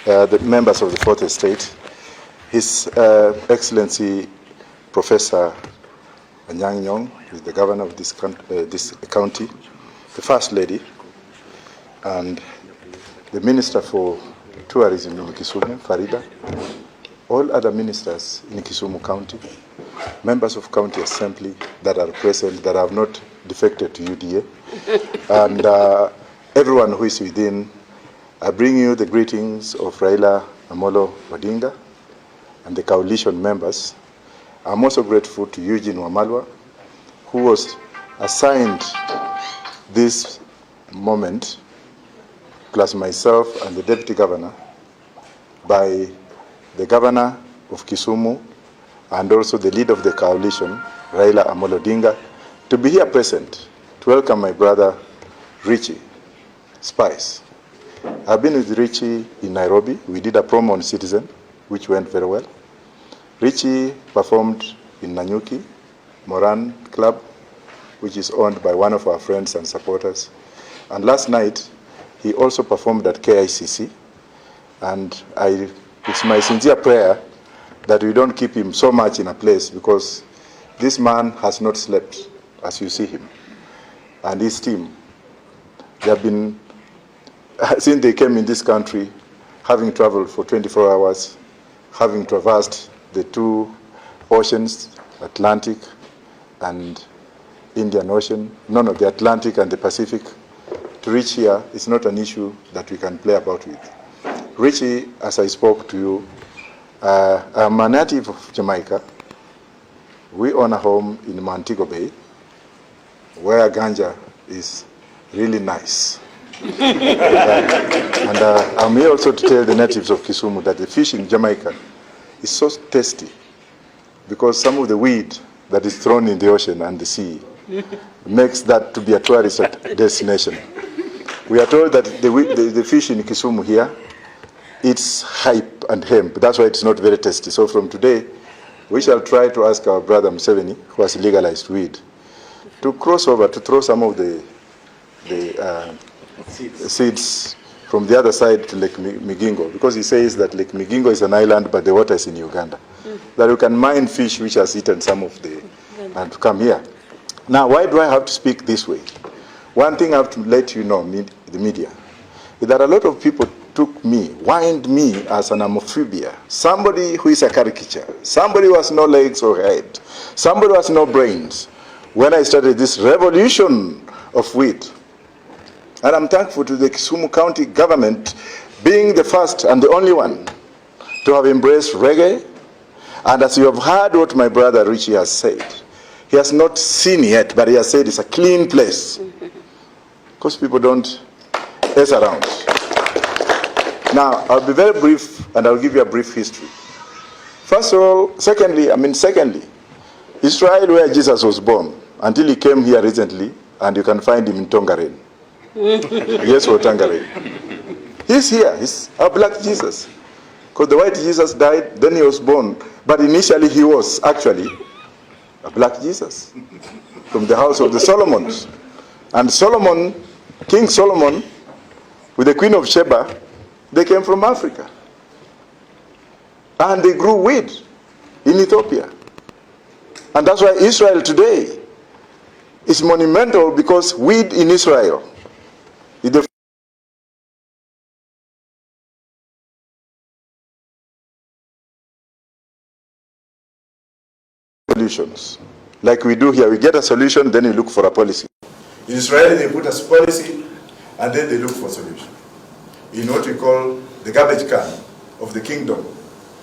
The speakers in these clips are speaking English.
the members of the Fourth Estate, His Excellency Professor Anyang' Nyong'o, who is the governor of this county, the First Lady, and the Minister for Tourism in Kisumu, Farida, all other ministers in Kisumu County, members of County Assembly that are present, that have not defected to UDA, and everyone who is within. I bring you the greetings of Raila Amolo Odinga and the coalition members. I'm also grateful to Eugene Wamalwa, who was assigned this moment, plus myself and the Deputy Governor, by the Governor of Kisumu and also the leader of the coalition, Raila Amolo Odinga, to be here present to welcome my brother Richie Spice. I've been with Richie in Nairobi. We did a promo on Citizen, which went very well. Richie performed in Nanyuki, Moran Club, which is owned by one of our friends and supporters. And last night, he also performed at KICC. And it's my sincere prayer that we don't keep him so much in a place, because this man has not slept, as you see him, and his team. They have been, since they came in this country, having traveled for 24 hours, having traversed the two oceans, Atlantic and Indian Ocean, none of the Atlantic and the Pacific, to reach here is not an issue that we can play about with. Richie, as I spoke to you, I'm a native of Jamaica. We own a home in Montego Bay, where ganja is really nice. And I'm here also to tell the natives of Kisumu that the fish in Jamaica is so tasty because some of the weed that is thrown in the ocean and the sea makes that to be a tourist destination. We are told that the fish in Kisumu here, it's hype and hemp. That's why it's not very tasty. So from today, we shall try to ask our brother Museveni, who has legalized weed, to cross over, to throw some of the seeds from the other side to Lake Migingo, because he says that Lake Migingo is an island, but the water is in Uganda. That you can mine fish which has eaten some of the, and to come here. Now, why do I have to speak this way? One thing I have to let you know, the media, is that a lot of people whined me as an amophobia, somebody who is a caricature, somebody who has no legs or head, somebody who has no brains, when I started this revolution of weed. And I'm thankful to the Kisumu County government being the first and the only one to have embraced reggae. And as you have heard what my brother Richie has said, he has not seen yet, but he has said it's a clean place. Because people don't mess around. Now, I'll be very brief, and I'll give you a brief history. First of all, secondly, Israel, where Jesus was born, until he came here recently, and you can find him in Tongaren. Yes, or Tongaren. He's here, he's a black Jesus. Because the white Jesus died, then he was born. But initially he was actually a black Jesus from the house of the Solomons. And Solomon, King Solomon, with the Queen of Sheba, they came from Africa. And they grew weed in Ethiopia. And that's why Israel today is monumental, because weed in Israel is the solutions. Like we do here, we get a solution, then we look for a policy. In Israel, they put a policy, and then they look for a solution. In what we call the garbage can of the kingdom,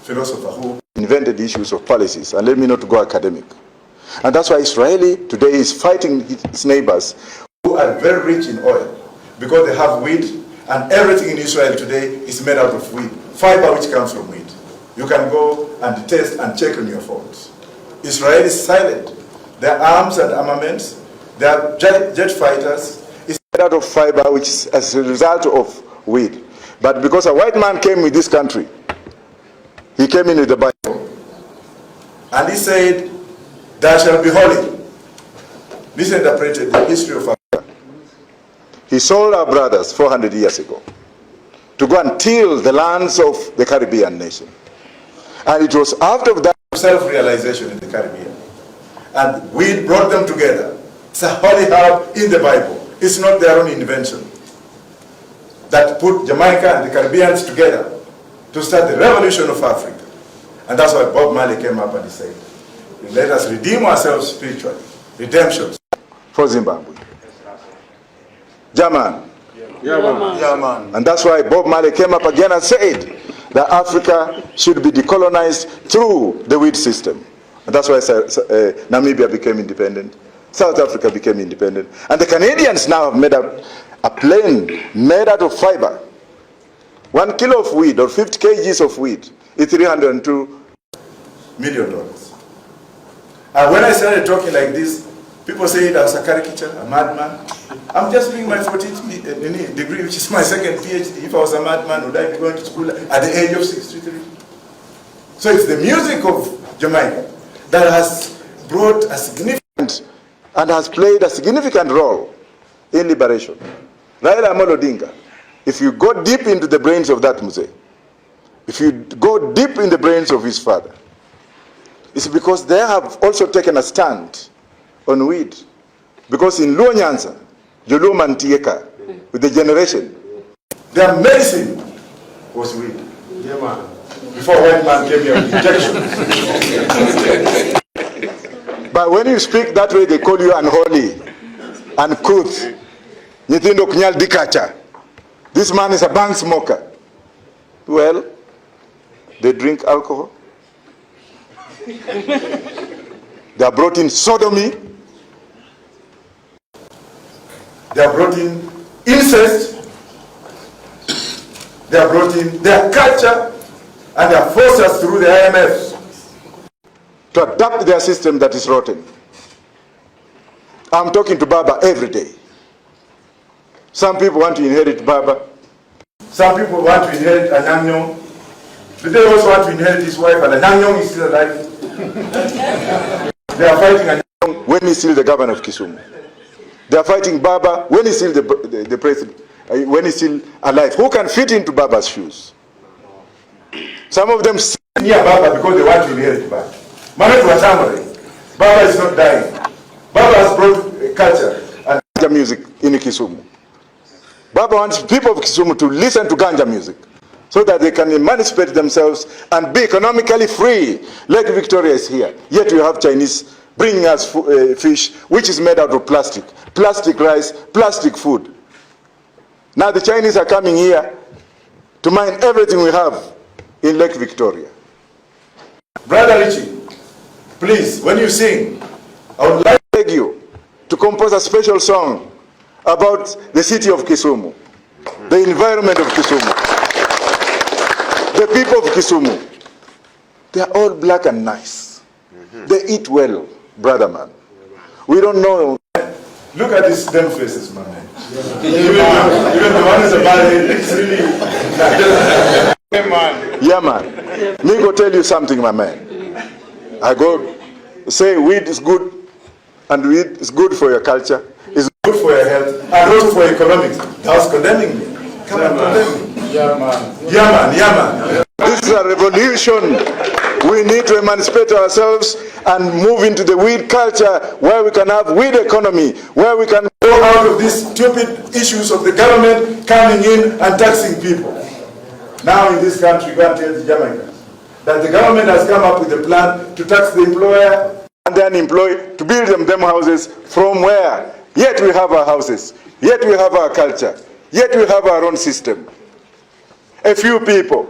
philosopher who invented the issues of policies. And let me not go academic. And that's why Israeli today is fighting its neighbors who are very rich in oil, because they have weed, and everything in Israel today is made out of weed, fiber which comes from weed. You can go and test and check on your phones. Israel is silent. Their arms and armaments, their jet fighters, is made out of fiber, which is as a result of weed. But because a white man came with this country, he came in with the Bible, and he said, "Thou shalt be holy." This interpreted the history of Africa. He sold our brothers 400 years ago to go and till the lands of the Caribbean nation. And it was after that self-realization in the Caribbean. And we brought them together. It's a holy herb in the Bible. It's not their own invention. That put Jamaica and the Caribbeans together to start the revolution of Africa. And that's why Bob Marley came up and he said, let us redeem ourselves spiritually. Redemption. For Zimbabwe. German. Yeah, And that's why Bob Marley came up again and said that Africa should be decolonized through the weed system. And that's why Namibia became independent. South Africa became independent. And the Canadians now have made a plane made out of fiber. 1 kilo of weed or 50 kgs of weed is $302 million. And when I started talking like this, people say it as a caricature, a madman. I'm just doing my 14th degree, which is my second PhD. If I was a madman, would I be going to school at the age of 63? So it's the music of Jamaica that has brought a significant and has played a significant role in liberation. Raila Amolo Odinga, if you go deep into the brains of that Muse, if you go deep in the brains of his father, it's because they have also taken a stand on weed. Because in Luo Nyanza, Jolu Mantieka, with the generation, their medicine was weed. Yeah, man. Before white man came here with injection. But when you speak that way, they call you unholy, uncouth. Nyithindo kunyal dikacha. This man is a bank smoker. Well, they drink alcohol. They are brought in sodomy. They are brought in incest. They are brought in their culture, and they are forced us through the IMF to adapt their system that is rotten. I'm talking to Baba every day. Some people want to inherit Baba. Some people want to inherit Anyang. But they also want to inherit his wife, and Anyang is still alive. They are fighting Anyang when he's still the governor of Kisumu. They are fighting Baba when he's still the president, when he's still alive. Who can fit into Baba's shoes? Some of them sit near Baba because they want to inherit Baba. Baba is not dying. Baba has brought culture and ganja music in Kisumu. Baba wants people of Kisumu to listen to ganja music so that they can emancipate themselves and be economically free. Lake Victoria is here, yet we have Chinese bringing us fish which is made out of plastic, plastic rice, plastic food. Now the Chinese are coming here to mine everything we have in Lake Victoria. Brother Richie, please, when you sing, I would like to beg you to compose a special song about the city of Kisumu, the environment of Kisumu, the people of Kisumu. They are all black and nice. They eat well, brother man. We don't know. Look at these damn faces, my man. Even the one is a bad head, it's really... Yeah, man. Me go tell you something, my man. I go say weed is good, and weed is good for your culture, it's good for your health, and also for economics. That's condemning me. Come on, condemn me. Yeah, man. Yeah, man. Yeah, man. This is a revolution. We need to emancipate ourselves and move into the weed culture where we can have weed economy, where we can go out of these stupid issues of the government coming in and taxing people. Now in this country, go and tell the Jamaicans that the government has come up with a plan to tax the employer and the unemployed, to build them houses from where? Yet we have our houses, yet we have our culture, yet we have our own system. A few people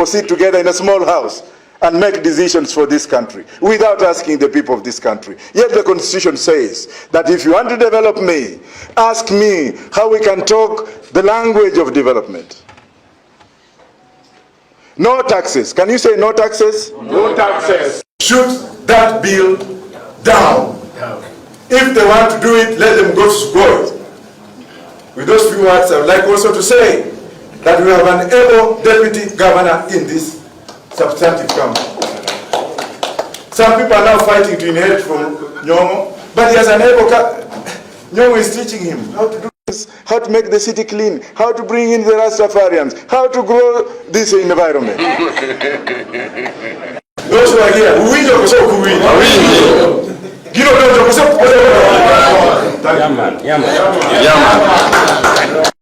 sit together in a small house and make decisions for this country without asking the people of this country. Yet the Constitution says that if you want to develop me, ask me how we can talk the language of development. No taxes. Can you say no taxes? No taxes. Shoot that bill down. If they want to do it, let them go to school. With those few words, I would like also to say that we have an able deputy governor in this substantive council. Some people are now fighting to inherit from Nyong'o, but he has an able Nyong'o is teaching him how to do how to make the city clean, how to bring in the Rastafarians, how to grow this environment. Those who are here, we win your so we win. Give up your so. Yeah man.